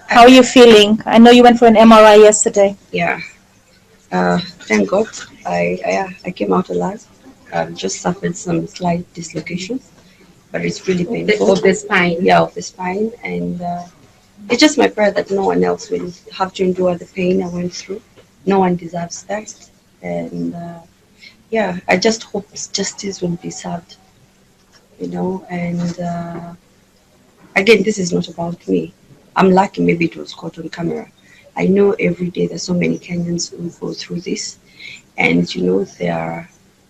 How are you feeling? I know you went for an MRI yesterday. Yeah. Thank God. I came out alive. I've just suffered some slight dislocations, but it's really painful. Of the spine. Yeah, of the spine, and it's just my prayer that no one else will have to endure the pain I went through. No one deserves that, and yeah, I just hope justice will be served. And again, this is not about me. I'm lucky maybe it was caught on camera. I know every day there's so many Kenyans who go through this, and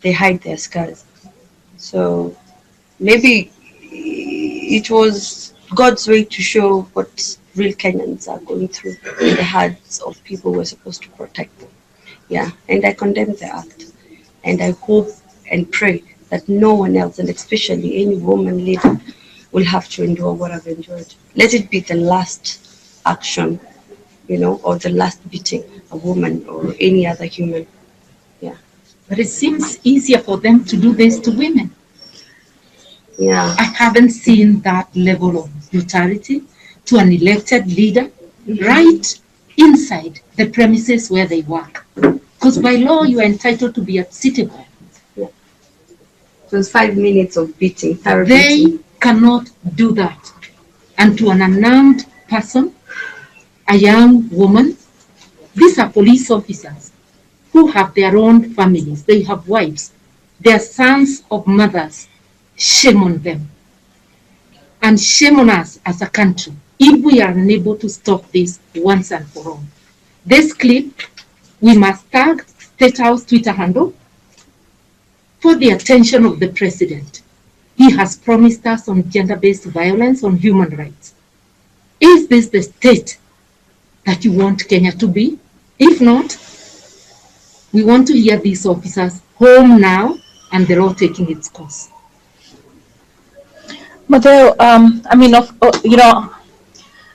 they hide their scars. So maybe it was God's way to show what real Kenyans are going through in the hearts of people we're supposed to protect them. Yeah, and I condemn the act, and I hope and pray that no one else, and especially any woman leader, will have to endure what I've endured. Let it be the last action, or the last beating a woman or any other human. Yeah. But it seems easier for them to do this to women. Yeah. I haven't seen that level of brutality to an elected leader right inside the premises where they work. Because by law, you are entitled to be at City Hall. Yeah. So it's 5 minutes of beating. They cannot do that. And to an unarmed person, a young woman, these are police officers who have their own families. They have wives. They are sons of mothers. Shame on them. And shame on us as a country if we are unable to stop this once and for all. This clip, we must tag State House Twitter handle for the attention of the president. He has promised us on gender-based violence, on human rights. Is this the state that you want Kenya to be? If not, we want to hear these officers home now and the law taking its course. Mutheu,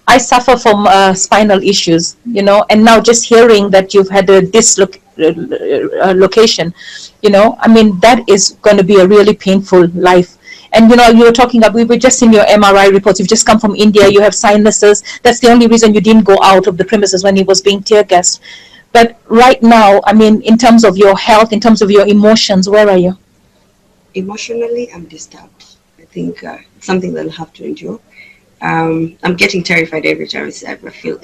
I suffer from spinal issues, and now just hearing that you've had a dislocation, that is going to be a really painful life. And you were talking about, we were just in your MRI reports, you've just come from India, you have sinuses. That's the only reason you didn't go out of the premises when he was being tear gassed. But right now, in terms of your health, in terms of your emotions, where are you? Emotionally, I'm disturbed. I think it's something that I'll have to endure. I'm getting terrified every time I feel,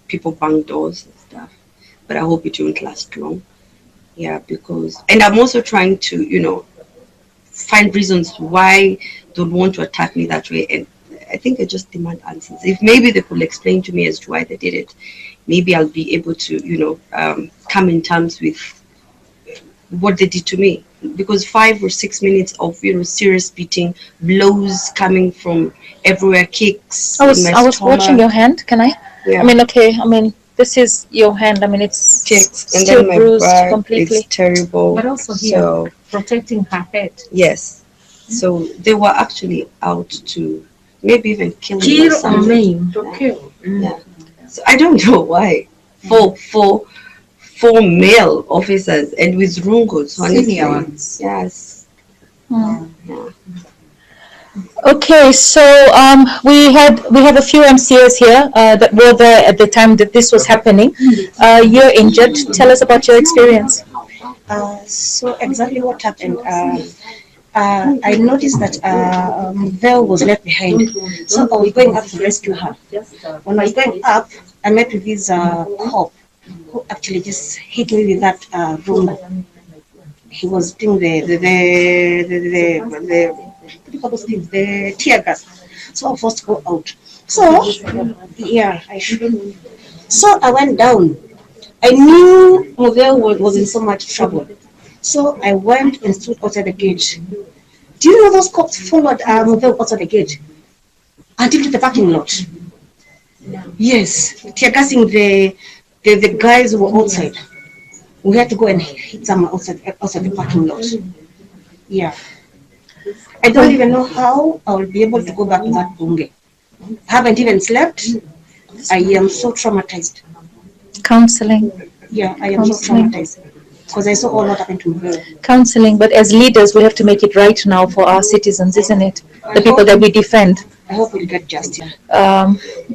people bang doors and stuff. But I hope it won't last long. Yeah, and I'm also trying to, find reasons why they would want to attack me that way. And I think I just demand answers. If maybe they could explain to me as to why they did it, maybe I'll be able to, come in terms with what they did to me. Because 5 or 6 minutes of, serious beating, blows coming from everywhere, kicks. I was watching your hand. Can I? Yeah. This is your hand. It's kicks, and still then my bruised back, completely. it's terrible. But also here, protecting her head. Yes. So they were actually out to maybe even kill me or something. Maim. To kill. Yeah. So I don't know why. For male officers and with rungos, honestly. Senior ones. Yes. Yeah. Yeah. Okay, so we have a few MCAs here that were there at the time that this was happening. You're injured. Tell us about your experience. So exactly what happened. I noticed that Mutheu was left behind. So I was going up to rescue her. When I was going up, I met with this cop who actually just hit me with that broom. He was doing the what do you call those things? The tear gas. So I was forced to go out. So yeah, So I went down. I knew Mutheu was in so much trouble. So I went and stood outside the gate. Do you know those cops followed Mutheu outside the gate until to the parking lot? Yes, tear gassing the guys who were outside. We had to go and hit them outside the parking lot. Yeah. I don't even know how I will be able to go back to that bunge. I haven't even slept. I am so traumatized. Counseling. Yeah, I am so traumatized. because I saw all what happened to her. Counseling, but as leaders, we have to make it right now for our citizens, isn't it? The people that we defend. I hope we'll get justice.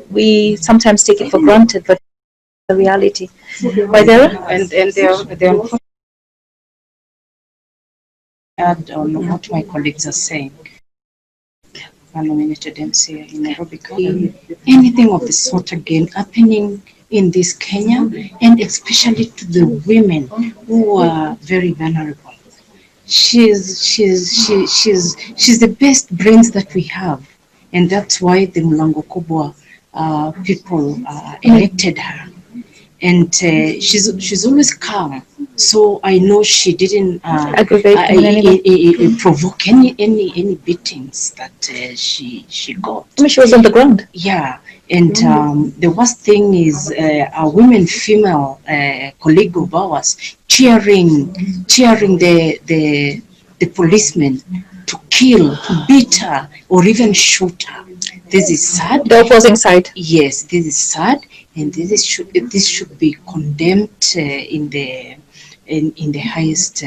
We sometimes take it for granted, but the reality. Why there? And they're add on what my colleagues are saying. Nominated MCA in Nairobi County. Anything of the sort again happening in this Kenya, and especially to the women who are very vulnerable. She's the best brains that we have, and that's why the Mlango Kubwa people elected her. And she's always calm, so I know she didn't provoke any beatings that she got. I mean, she was on the ground. Yeah, and the worst thing is a female colleague of ours cheering the policeman to kill, to beat her, or even shoot her. This is sad. The opposing side. Yes, this is sad, and this should be condemned in the highest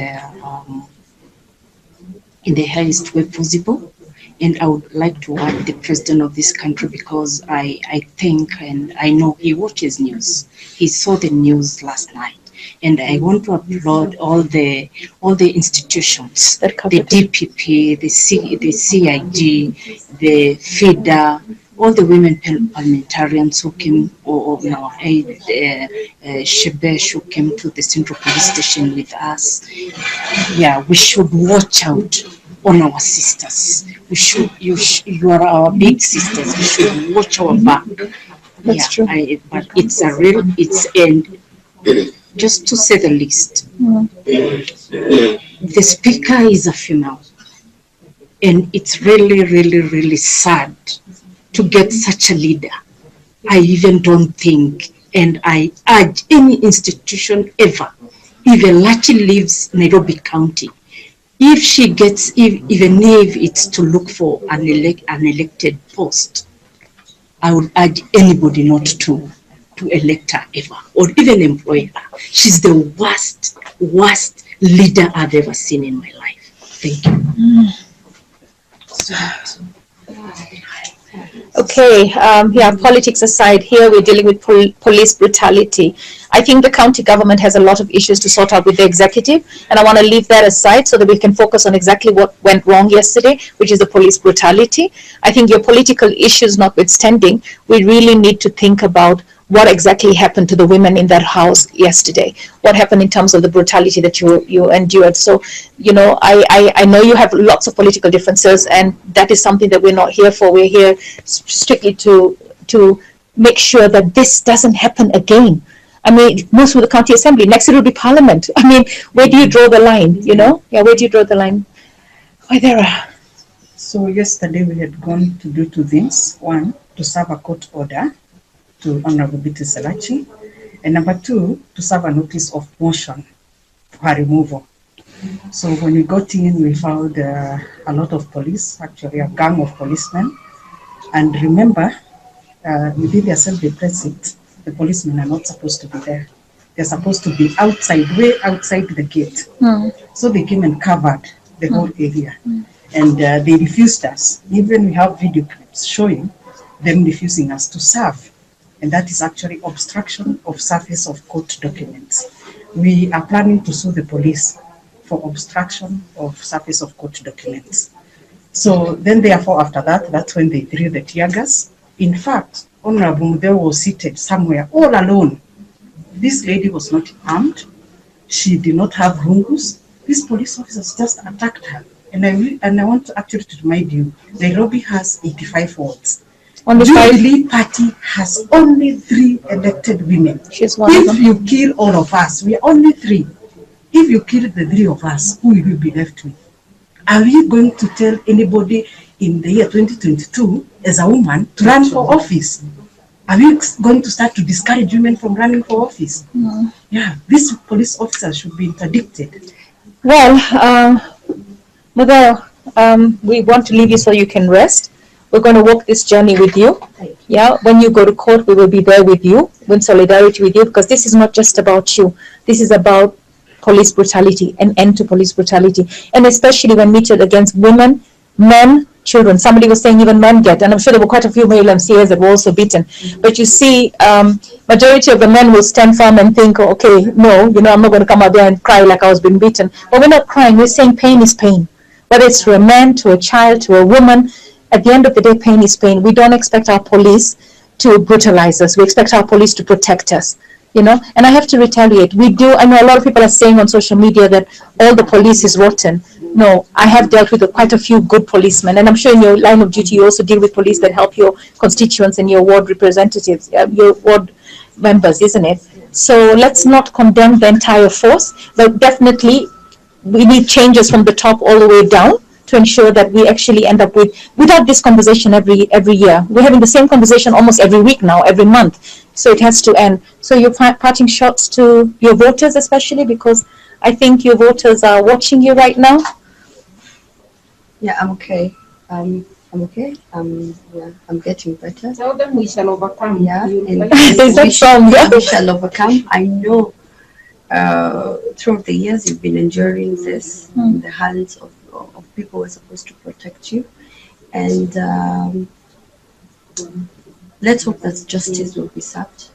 way possible. And I would like to add the president of this country, because I think and I know he watches news. He saw the news last night. And I want to applaud all the institutions, the DPP, the CIG, the FIDA, all the women parliamentarians who came, Shebesh, who came to the Central Police Station with us. Yeah, we should watch out on our sisters. You are our big sisters. We should watch our back. That's true. But just to say the least, the speaker is a female, and it's really, really, really sad to get such a leader. I even don't think, and I urge any institution ever, if Elachi leaves Nairobi County, if she gets, even if it's to look for an elected post, I would urge anybody not to elect her ever, or even employ her. She's the worst leader I've ever seen in my life. Thank you. Okay, politics aside, here we're dealing with police brutality. I think the county government has a lot of issues to sort out with the executive, and I want to leave that aside so that we can focus on exactly what went wrong yesterday, which is the police brutality. I think your political issues notwithstanding, we really need to think about what exactly happened to the women in that house yesterday. What happened in terms of the brutality that you endured. So, I know you have lots of political differences, and that is something that we're not here for. We're here strictly to make sure that this doesn't happen again. I mean, most of the county assembly, next it will be parliament. I mean, where do you draw the line, where do you draw the line? So yesterday we had gone to do two things. One, to serve a court order to Honorable Elachi, and number two, to serve a notice of motion for her removal. So when we got in, we found a lot of police, actually a gang of policemen. And remember, within the assembly precinct, the policemen are not supposed to be there. They're supposed to be outside, way outside the gate. So they came and covered the whole area. And they refused us. Even we have video clips showing them refusing us to serve. And that is actually obstruction of service of court documents. We are planning to sue the police for obstruction of service of court documents. So then therefore after that, that's when they threw the tear gas. In fact, Honorable Mutheu was seated somewhere all alone. This lady was not armed. She did not have rungus. These police officers just attacked her. And I want to actually to remind you, Nairobi has 85 wards. Jubilee Party has only 3 elected women. She's one of them. If you kill all of us, we are only 3. If you kill the 3 of us, who will we be left with? Are we going to tell anybody in the year 2022 as a woman to run for office? Are we going to start to discourage women from running for office? No. Yeah, these police officers should be interdicted. Well, Mutheu, we want to leave you so you can rest. We're going to walk this journey with you. Yeah, when you go to court, we will be there with you, in solidarity with you, because this is not just about you. This is about police brutality, an end to police brutality, and especially when meted against women, men, children. Somebody was saying even men get, and I'm sure there were quite a few male MCAs that were also beaten. But you see, majority of the men will stand firm and think, oh, okay, no, I'm not going to come out there and cry like I was being beaten. But we're not crying. We're saying pain is pain. Whether it's to a man, to a child, to a woman, at the end of the day, pain is pain. We don't expect our police to brutalize us. We expect our police to protect us. And I have to retaliate. I know a lot of people are saying on social media that all the police is rotten. No, I have dealt with quite a few good policemen, and I'm sure in your line of duty you also deal with police that help your constituents and your ward representatives, your ward members, isn't it? So let's not condemn the entire force, but definitely we need changes from the top all the way down to ensure that we actually end up without this conversation every year. We're having the same conversation almost every week now, every month. So it has to end. So you're parting shots to your voters, especially because I think your voters are watching you right now. Yeah, I'm okay. I'm okay. I'm getting better. Tell them we shall overcome. Yeah, and Is that song? Yeah. we shall overcome. I know throughout the years you've been enduring this in the hands of people who are supposed to protect you, and let's hope that justice will be served.